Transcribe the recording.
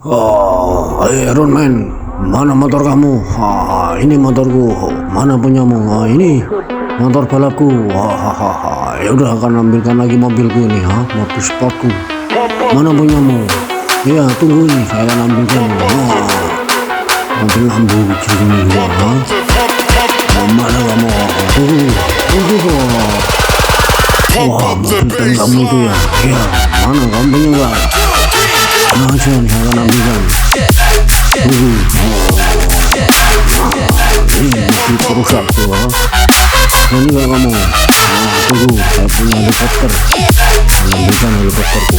Oh, Iron Man, mana motor kamu? Ini motorku. Mana punyamu? Ini motor balapku. Ya udah, akan ambilkan lagi mobilku ini, mobil sportku. Mana punyamu? Ya, tunggu ini, saya akan ambilkan. Mobil Lamborghini gua. Mana kamu? Tunggu kok. Wah, mobil kamu itu ya. Ya, mana kamu punya enggak? Saya akan ambilkan. Tunggu. Ini mobil perusak tuh. Ini enggak kamu? Tunggu, saya punya helikopter. Ambilkan helikopterku.